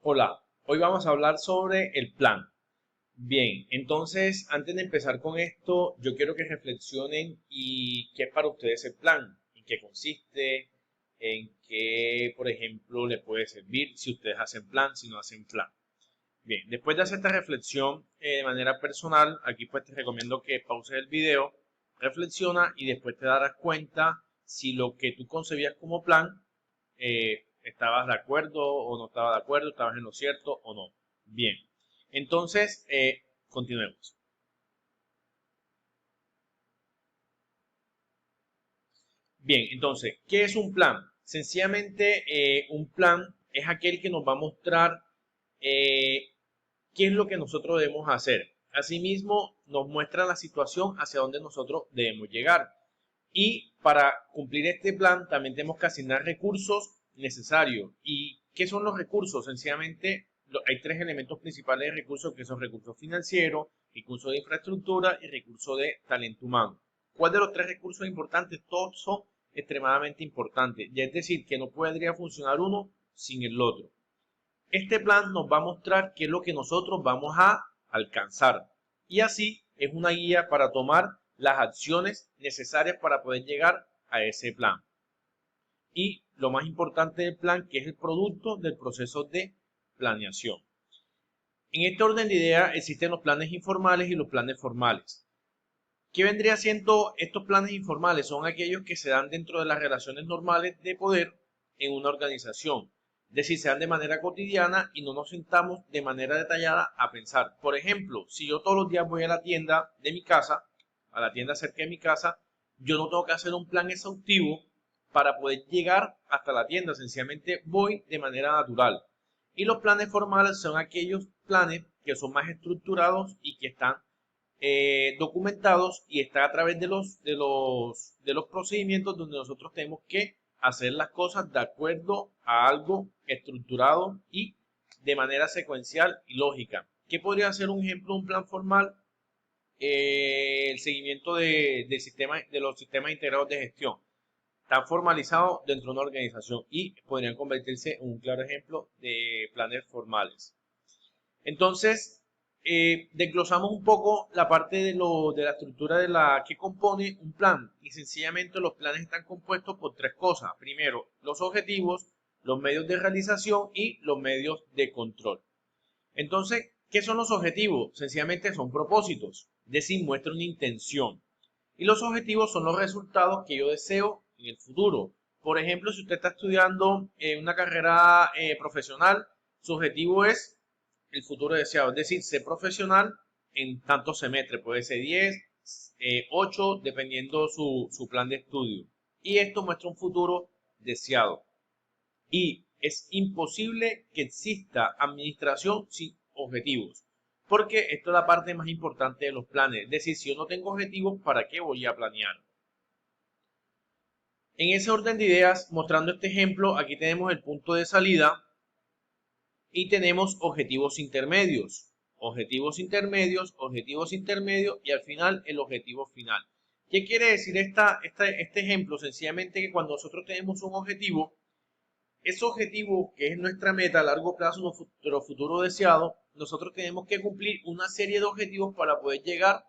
Hola, hoy vamos a hablar sobre el plan. Bien, entonces antes de empezar con esto, yo quiero que reflexionen y qué es para ustedes el plan, en qué consiste, en qué, por ejemplo, le puede servir si ustedes hacen plan, si no hacen plan. Bien, después de hacer esta reflexión de manera personal, aquí pues te recomiendo que pauses el video, reflexiona y después te darás cuenta si lo que tú concebías como plan estabas de acuerdo o no estabas de acuerdo, estabas en lo cierto o no. Bien, entonces continuemos. Bien, entonces, ¿qué es un plan? Sencillamente, un plan es aquel que nos va a mostrar eh, qué es lo que nosotros debemos hacer. Asimismo, nos muestra la situación hacia donde nosotros debemos llegar. Y para cumplir este plan también tenemos que asignar recursos necesarios. ¿Y qué son los recursos? Sencillamente hay tres elementos principales de recursos que son recursos financieros, recursos de infraestructura y recursos de talento humano. ¿Cuál de los tres recursos importantes? Todos son extremadamente importantes. Ya es decir, que no podría funcionar uno sin el otro. Este plan nos va a mostrar qué es lo que nosotros vamos a alcanzar y así es una guía para tomar las acciones necesarias para poder llegar a ese plan. Y lo más importante del plan, que es el producto del proceso de planeación. En este orden de ideas existen los planes informales y los planes formales. ¿Qué vendría siendo estos planes informales? Son aquellos que se dan dentro de las relaciones normales de poder en una organización. Es decir, se dan de manera cotidiana y no nos sentamos de manera detallada a pensar. Por ejemplo, si yo todos los días voy a la tienda de mi casa, a la tienda cerca de mi casa, yo no tengo que hacer un plan exhaustivo para poder llegar hasta la tienda. Sencillamente voy de manera natural. Y los planes formales son aquellos planes que son más estructurados y que están documentados y está a través de los procedimientos donde nosotros tenemos que hacer las cosas de acuerdo a algo estructurado y de manera secuencial y lógica. ¿Qué podría ser un ejemplo de un plan formal? El seguimiento de los sistemas integrados de gestión. Están formalizados dentro de una organización y podrían convertirse en un claro ejemplo de planes formales. Entonces, desglosamos un poco la parte de la estructura de la que compone un plan. Y sencillamente los planes están compuestos por tres cosas. Primero, los objetivos, los medios de realización y los medios de control. Entonces, ¿qué son los objetivos? Sencillamente son propósitos, es decir, muestra una intención. Y los objetivos son los resultados que yo deseo en el futuro. Por ejemplo, si usted está estudiando una carrera profesional, su objetivo es el futuro deseado, es decir, ser profesional en tantos semestres, puede ser 10, 8, dependiendo su plan de estudio. Y esto muestra un futuro deseado. Y es imposible que exista administración sin objetivos, porque esto es la parte más importante de los planes. Es decir, si yo no tengo objetivos, ¿para qué voy a planear? En ese orden de ideas, mostrando este ejemplo, aquí tenemos el punto de salida y tenemos objetivos intermedios. Objetivos intermedios, objetivos intermedios y al final el objetivo final. ¿Qué quiere decir este ejemplo? Sencillamente que cuando nosotros tenemos un objetivo, ese objetivo, que es nuestra meta a largo plazo, nuestro futuro deseado, nosotros tenemos que cumplir una serie de objetivos para poder llegar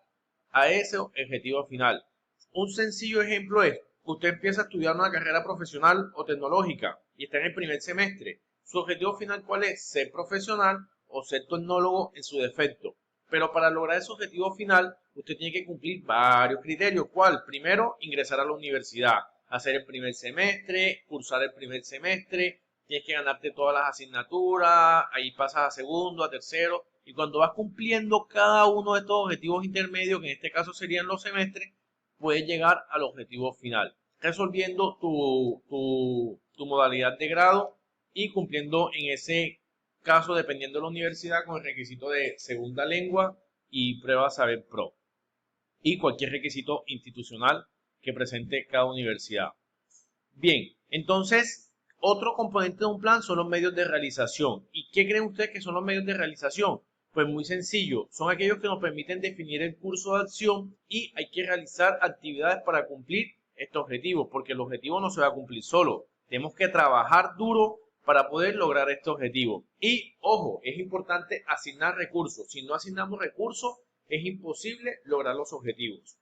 a ese objetivo final. Un sencillo ejemplo es, usted empieza a estudiar una carrera profesional o tecnológica y está en el primer semestre. Su objetivo final, ¿cuál es? Ser profesional o ser tecnólogo en su defecto. Pero para lograr ese objetivo final, usted tiene que cumplir varios criterios. ¿Cuál? Primero, ingresar a la universidad, hacer el primer semestre, cursar el primer semestre, tienes que ganarte todas las asignaturas, ahí pasas a segundo, a tercero, y cuando vas cumpliendo cada uno de estos objetivos intermedios, que en este caso serían los semestres, puedes llegar al objetivo final, resolviendo tu modalidad de grado y cumpliendo en ese caso, dependiendo de la universidad, con el requisito de segunda lengua y prueba Saber Pro y cualquier requisito institucional que presente cada universidad. Bien, entonces, otro componente de un plan son los medios de realización. ¿Y qué creen ustedes que son los medios de realización? Pues muy sencillo, son aquellos que nos permiten definir el curso de acción y hay que realizar actividades para cumplir estos objetivos, porque el objetivo no se va a cumplir solo. Tenemos que trabajar duro para poder lograr este objetivo. Y ojo, es importante asignar recursos. Si no asignamos recursos, es imposible lograr los objetivos.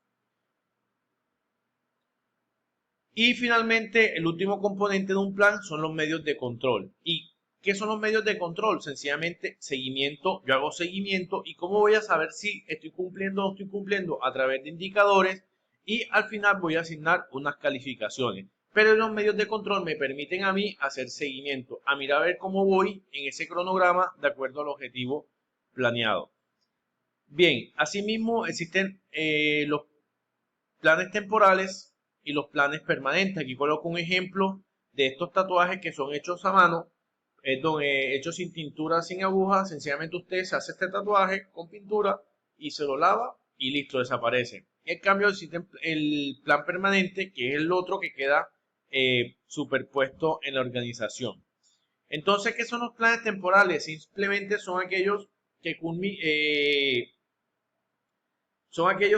Y finalmente, el último componente de un plan son los medios de control. ¿Y qué son los medios de control? Sencillamente seguimiento. Yo hago seguimiento y cómo voy a saber si estoy cumpliendo o no estoy cumpliendo a través de indicadores y al final voy a asignar unas calificaciones. Pero los medios de control me permiten a mí hacer seguimiento, a mirar a ver cómo voy en ese cronograma de acuerdo al objetivo planeado. Bien, asimismo existen los planes temporales y los planes permanentes. Aquí coloco un ejemplo de estos tatuajes que son hechos a mano, hechos sin tintura, sin aguja. Sencillamente usted se hace este tatuaje con pintura y se lo lava y listo, desaparece. En cambio existe el plan permanente, que es el otro que queda superpuesto en la organización. Entonces, ¿qué son los planes temporales? Simplemente son aquellos que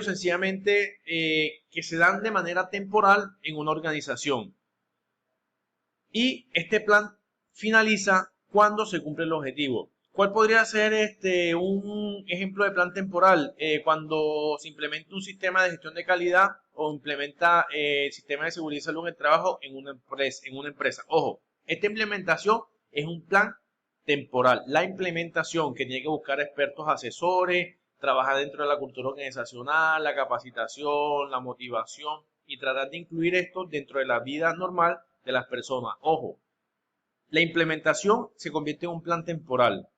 sencillamente que se dan de manera temporal en una organización. Y este plan finaliza cuando se cumple el objetivo. ¿Cuál podría ser un ejemplo de plan temporal? Cuando se implementa un sistema de gestión de calidad o implementa el sistema de seguridad y salud en el trabajo en una empresa. Ojo, esta implementación es un plan temporal. La implementación que tiene que buscar expertos asesores, trabajar dentro de la cultura organizacional, la capacitación, la motivación y tratar de incluir esto dentro de la vida normal de las personas. Ojo, la implementación se convierte en un plan temporal.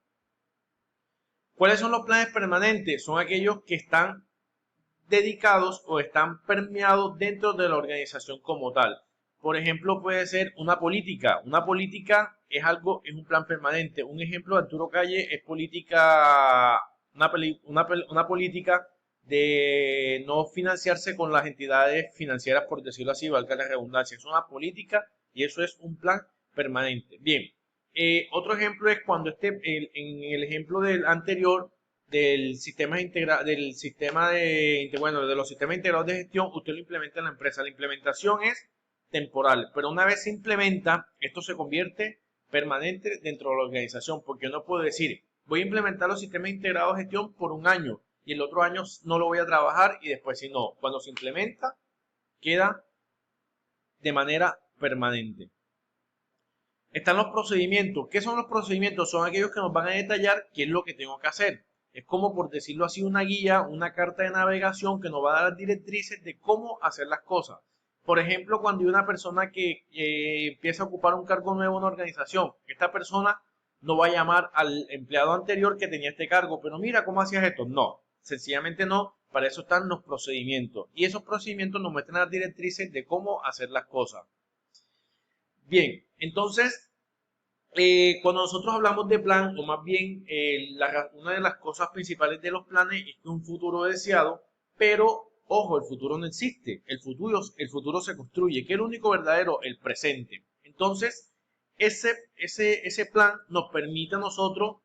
¿Cuáles son los planes permanentes? Son aquellos que están dedicados o están permeados dentro de la organización como tal. Por ejemplo, puede ser una política. Una política es un plan permanente. Un ejemplo de Arturo Calle es una política de no financiarse con las entidades financieras, por decirlo así, valga la redundancia. Es una política y eso es un plan permanente. Bien, otro ejemplo es cuando en el ejemplo del anterior de los sistemas integrados de gestión, usted lo implementa en la empresa. La implementación es temporal, pero una vez se implementa, esto se convierte permanente dentro de la organización, porque yo no puedo decir, voy a implementar los sistemas integrados de gestión por un año y el otro año no lo voy a trabajar y después si no, cuando se implementa, queda de manera permanente. Están los procedimientos. ¿Qué son los procedimientos? Son aquellos que nos van a detallar qué es lo que tengo que hacer. Es como, por decirlo así, una guía, una carta de navegación que nos va a dar directrices de cómo hacer las cosas. Por ejemplo, cuando hay una persona que empieza a ocupar un cargo nuevo en una organización, esta persona no va a llamar al empleado anterior que tenía este cargo, pero mira cómo hacías esto. No, sencillamente no. Para eso están los procedimientos. Y esos procedimientos nos muestran las directrices de cómo hacer las cosas. Bien, entonces, cuando nosotros hablamos de plan, o más bien una de las cosas principales de los planes es que un futuro deseado, pero ojo, el futuro no existe, el futuro se construye, que es el único verdadero, el presente. Entonces, ese plan nos permite a nosotros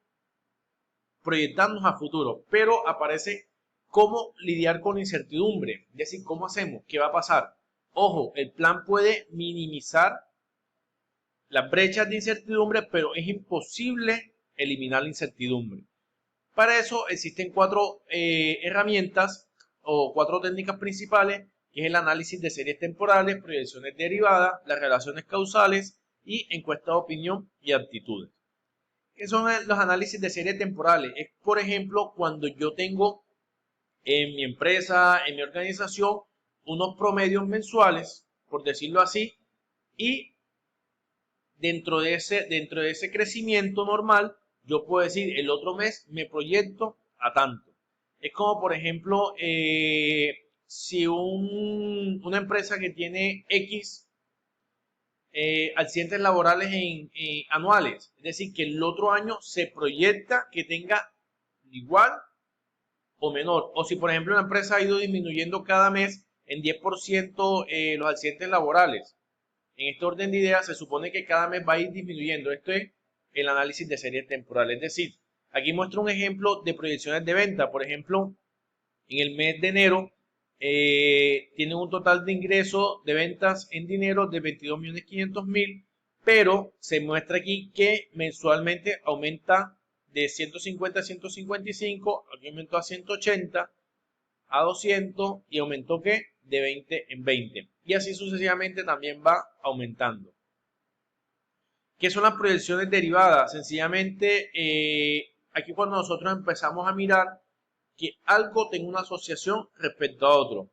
proyectarnos a futuro, pero aparece cómo lidiar con la incertidumbre, es decir, cómo hacemos, qué va a pasar. Ojo, el plan puede minimizar las brechas de incertidumbre, pero es imposible eliminar la incertidumbre. Para eso existen cuatro herramientas o cuatro técnicas principales, que es el análisis de series temporales, proyecciones derivadas, las relaciones causales y encuesta de opinión y aptitudes. ¿Qué son los análisis de series temporales? Es, por ejemplo, cuando yo tengo en mi empresa, en mi organización, unos promedios mensuales, por decirlo así, y dentro de ese crecimiento normal, yo puedo decir, el otro mes me proyecto a tanto. Es como, por ejemplo, si una empresa que tiene X accidentes laborales anuales, es decir, que el otro año se proyecta que tenga igual o menor. O si, por ejemplo, una empresa ha ido disminuyendo cada mes en 10% los accidentes laborales. En este orden de ideas se supone que cada mes va a ir disminuyendo. Esto es el análisis de serie temporal. Es decir, aquí muestro un ejemplo de proyecciones de venta. Por ejemplo, en el mes de enero tienen un total de ingresos de ventas en dinero de 22.500.000, pero se muestra aquí que mensualmente aumenta de 150 a 155, aquí aumentó a 180, a 200 y aumentó que de 20 en 20. Y así sucesivamente también va aumentando. ¿Qué son las proyecciones derivadas? Sencillamente, aquí cuando nosotros empezamos a mirar que algo tenga una asociación respecto a otro.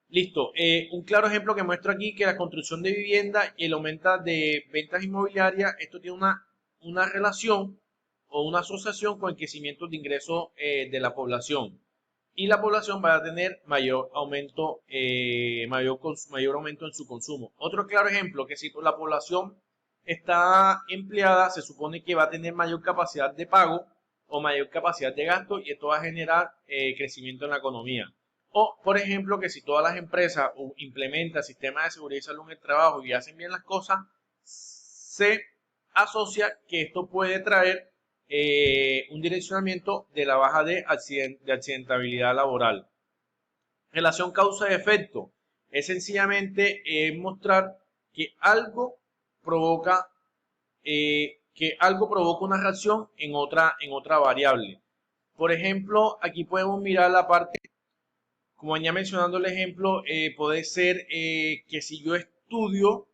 Listo. Un claro ejemplo que muestro aquí que la construcción de vivienda y el aumento de ventas inmobiliarias, esto tiene una relación o una asociación con el crecimiento de ingresos de la población. Y la población va a tener mayor aumento, mayor aumento en su consumo. Otro claro ejemplo, que si la población está empleada, se supone que va a tener mayor capacidad de pago o mayor capacidad de gasto y esto va a generar crecimiento en la economía. O, por ejemplo, que si todas las empresas implementan sistemas de seguridad y salud en el trabajo y hacen bien las cosas, se asocia que esto puede traer un direccionamiento de la baja de accidentabilidad laboral. Relación causa-efecto es sencillamente mostrar que algo provoca una reacción en otra variable. Por ejemplo, aquí podemos mirar la parte, como venía mencionando el ejemplo, puede ser que si yo estudio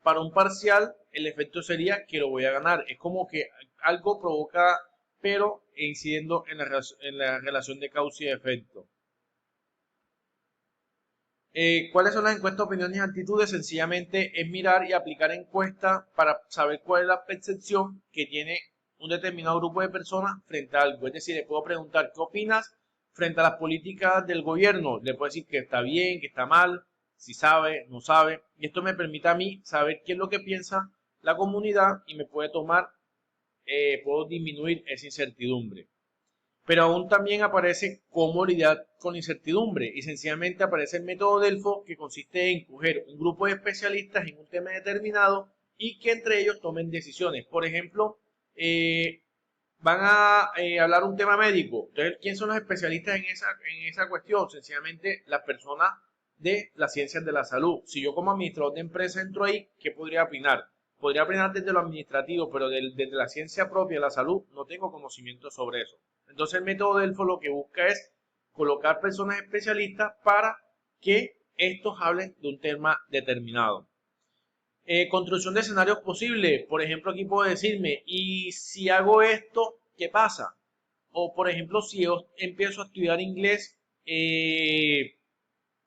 para un parcial, el efecto sería que lo voy a ganar. Es como que algo provoca, pero incidiendo en la relación de causa y efecto. ¿Cuáles son las encuestas, opiniones y actitudes? Sencillamente es mirar y aplicar encuestas para saber cuál es la percepción que tiene un determinado grupo de personas frente a algo. Es decir, le puedo preguntar, ¿qué opinas frente a las políticas del gobierno? Le puedo decir que está bien, que está mal, si sabe, no sabe. Y esto me permite a mí saber qué es lo que piensa la comunidad y me puede puedo disminuir esa incertidumbre. Pero aún también aparece cómo lidiar con incertidumbre y sencillamente aparece el método Delfo, que consiste en coger un grupo de especialistas en un tema determinado y que entre ellos tomen decisiones. Por ejemplo, van a hablar un tema médico. Entonces, ¿quién son los especialistas en esa cuestión? Sencillamente las personas de las ciencias de la salud. Si yo como administrador de empresa entro ahí, ¿qué podría opinar? Podría opinar desde lo administrativo, pero desde la ciencia propia de la salud no tengo conocimiento sobre eso. Entonces el método Delfo lo que busca es colocar personas especialistas para que estos hablen de un tema determinado. Construcción de escenarios posibles. Por ejemplo, aquí puedo decirme, ¿y si hago esto, qué pasa? O por ejemplo, si yo empiezo a estudiar inglés,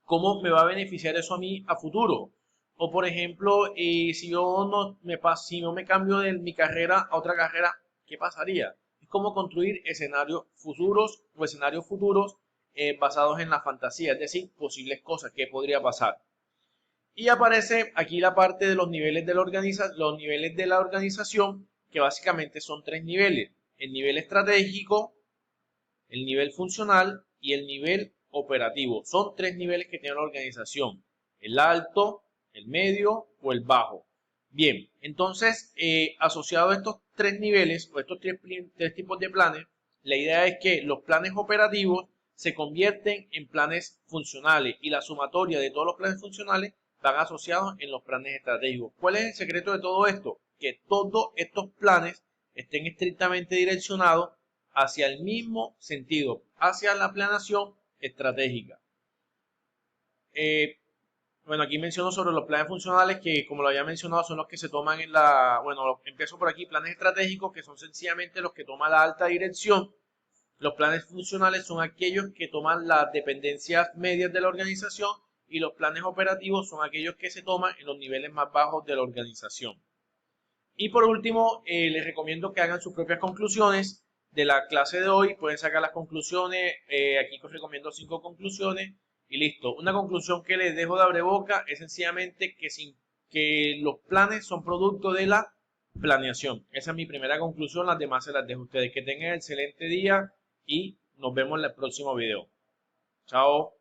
¿cómo me va a beneficiar eso a mí a futuro? O por ejemplo, si yo si no me cambio de mi carrera a otra carrera, ¿qué pasaría? Es como construir escenarios futuros basados en la fantasía, es decir, posibles cosas que podría pasar. Y aparece aquí la parte de los niveles de los niveles de la organización, que básicamente son tres niveles: el nivel estratégico, el nivel funcional y el nivel operativo. Son tres niveles que tiene la organización: el alto, el medio o el bajo. Bien, entonces, asociado a estos tres niveles o estos tres tipos de planes, la idea es que los planes operativos se convierten en planes funcionales y la sumatoria de todos los planes funcionales van asociados en los planes estratégicos. ¿Cuál es el secreto de todo esto? Que todos estos planes estén estrictamente direccionados hacia el mismo sentido, hacia la planeación estratégica. Bueno, aquí menciono sobre los planes funcionales que, como lo había mencionado, son los que se toman empiezo por aquí: planes estratégicos, que son sencillamente los que toma la alta dirección. Los planes funcionales son aquellos que toman las dependencias medias de la organización y los planes operativos son aquellos que se toman en los niveles más bajos de la organización. Y por último, les recomiendo que hagan sus propias conclusiones de la clase de hoy. Pueden sacar las conclusiones. Aquí os recomiendo 5 conclusiones y listo. Una conclusión que les dejo de abreboca es sencillamente que los planes son producto de la planeación. Esa es mi primera conclusión. Las demás se las dejo a ustedes. Que tengan excelente día y nos vemos en el próximo video. Chao.